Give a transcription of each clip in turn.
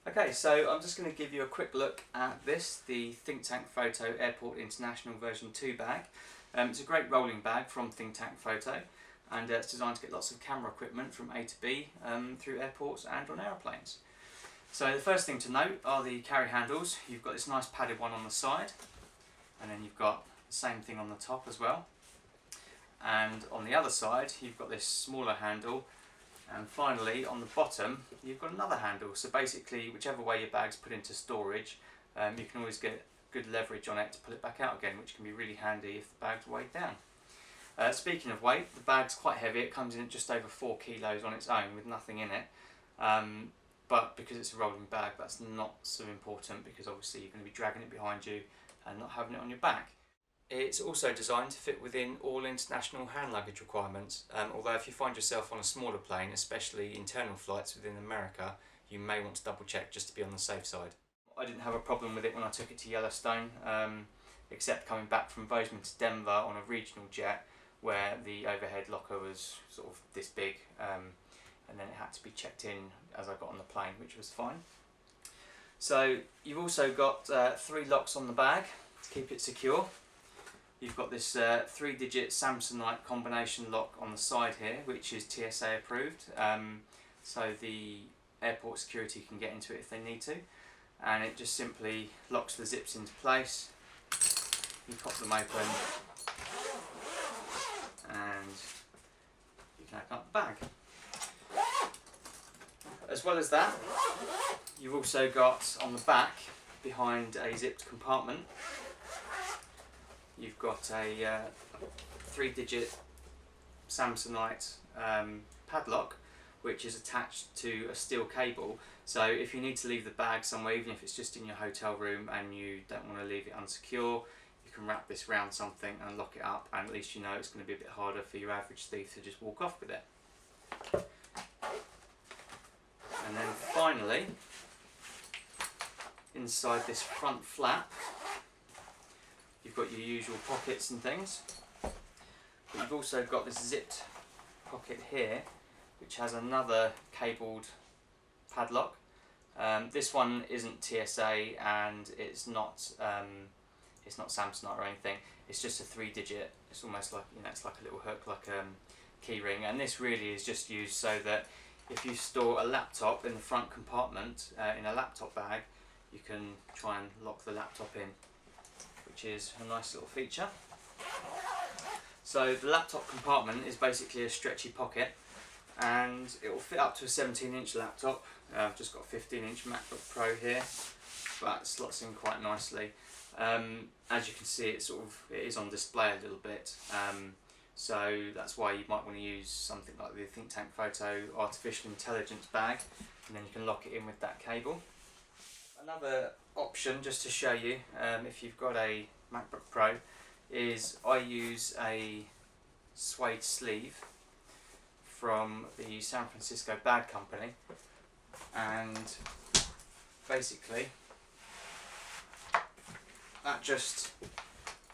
Okay, so I'm just going to give you a quick look at this, the ThinkTank Photo Airport International version 2 bag. It's a great rolling bag from ThinkTank Photo, and it's designed to get lots of camera equipment from A to B through airports and on aeroplanes. So the first thing to note are the carry handles. You've got this nice padded one on the side, and then you've got the same thing on the top as well. And on the other side you've got this smaller handle, and finally on the bottom you've got another handle. So basically whichever way your bag's put into storage, you can always get good leverage on it to pull it back out again, which can be really handy if the bag's weighed down. Speaking of weight, the bag's quite heavy. It comes in at just over 4 kilos on its own with nothing in it. But because it's a rolling bag, that's not so important, because obviously you're going to be dragging it behind you and not having it on your back. It's also designed to fit within all international hand luggage requirements, although if you find yourself on a smaller plane, especially internal flights within America, you may want to double check just to be on the safe side. I didn't have a problem with it when I took it to Yellowstone, except coming back from Bozeman to Denver on a regional jet where the overhead locker was sort of this big, and then it had to be checked in as I got on the plane, which was fine. So you've also got 3 locks on the bag to keep it secure. You've got this 3-digit Samsonite combination lock on the side here, which is TSA approved, so the airport security can get into it if they need to, and it just simply locks the zips into place. You pop them open and you can open up the bag. As well as that, you've also got on the back, behind a zipped compartment, you've got a 3-digit Samsonite padlock, which is attached to a steel cable. So if you need to leave the bag somewhere, even if it's just in your hotel room and you don't want to leave it unsecure, you can wrap this around something and lock it up, and at least you know it's going to be a bit harder for your average thief to just walk off with it. And then finally, inside this front flap, you've got your usual pockets and things, but you've also got this zipped pocket here, which has another cabled padlock. This one isn't TSA, and it's not Samsonite or anything. It's just a 3-digit. It's almost like, you know, it's like a little hook, like a key ring. And this really is just used so that if you store a laptop in the front compartment in a laptop bag, you can try and lock the laptop in, which is a nice little feature. So the laptop compartment is basically a stretchy pocket, and it will fit up to a 17-inch laptop. I've just got a 15-inch MacBook Pro here, but it slots in quite nicely. As you can see, it is on display a little bit, so that's why you might want to use something like the ThinkTank Photo Artificial Intelligence bag, and then you can lock it in with that cable. Another option, just to show you, if you've got a MacBook Pro, is I use a suede sleeve from the San Francisco bag company, and basically that just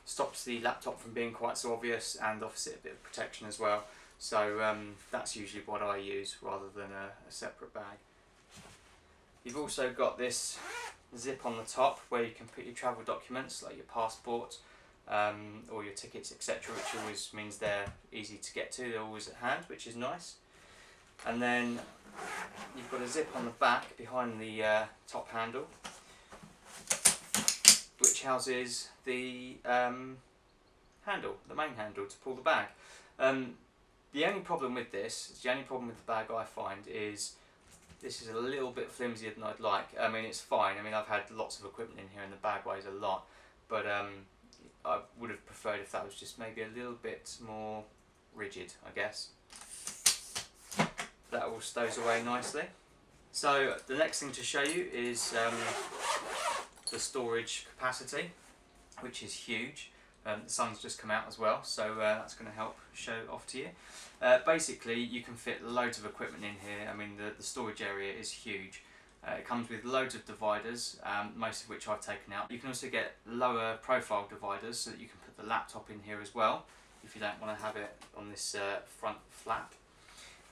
stops the laptop from being quite so obvious and offers it a bit of protection as well. So that's usually what I use rather than a separate bag. You've also got this zip on the top where you can put your travel documents like your passport or your tickets, etc., which always means they're easy to get to, they're always at hand, which is nice. And then you've got a zip on the back behind the top handle, which houses the handle, the main handle to pull the bag. The only problem with this, the bag I find, is this is a little bit flimsier than I'd like. I mean, it's fine. I mean, I've had lots of equipment in here and the bag weighs a lot, but I would have preferred if that was just maybe a little bit more rigid, I guess. That all stows away nicely. So the next thing to show you is the storage capacity, which is huge. The sun's just come out as well, so that's going to help show it off to you. Basically, you can fit loads of equipment in here. I mean, the storage area is huge. It comes with loads of dividers, most of which I've taken out. You can also get lower profile dividers so that you can put the laptop in here as well, if you don't want to have it on this front flap.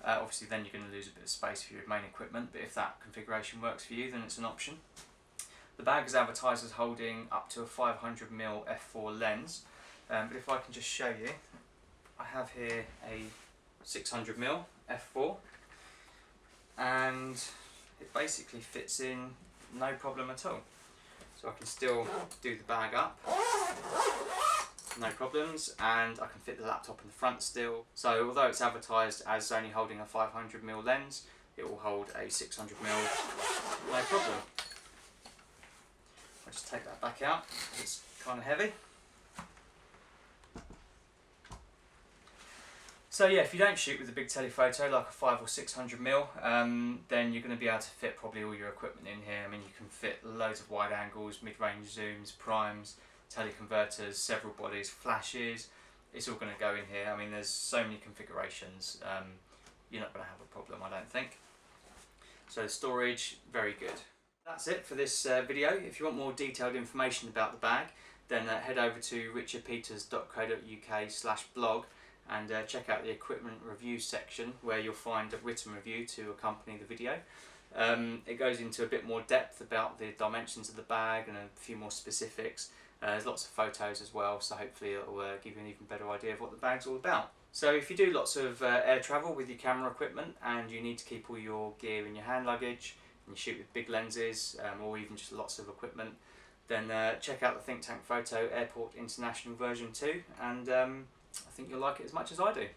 Obviously then you're going to lose a bit of space for your main equipment, but if that configuration works for you then it's an option. The bag is advertised as holding up to a 500mm f4 lens, but if I can just show you, I have here a 600mm f4 and it basically fits in no problem at all. So I can still do the bag up, no problems, and I can fit the laptop in the front still. So although it's advertised as only holding a 500mm lens, it will hold a 600mm no problem. I'll just take that back out, it's kind of heavy. So yeah, if you don't shoot with a big telephoto like a 500 or 600mm, then you're going to be able to fit probably all your equipment in here. I mean, you can fit loads of wide angles, mid-range zooms, primes, teleconverters, several bodies, flashes. It's all going to go in here. I mean, there's so many configurations. You're not going to have a problem, I don't think. So storage, very good. That's it for this video. If you want more detailed information about the bag, then head over to richardpeters.co.uk/blog and check out the equipment review section where you'll find a written review to accompany the video. It goes into a bit more depth about the dimensions of the bag and a few more specifics. There's lots of photos as well, so hopefully it will give you an even better idea of what the bag's all about. So if you do lots of air travel with your camera equipment and you need to keep all your gear in your hand luggage and you shoot with big lenses or even just lots of equipment, then check out the ThinkTank Photo Airport International version 2 and I think you'll like it as much as I do.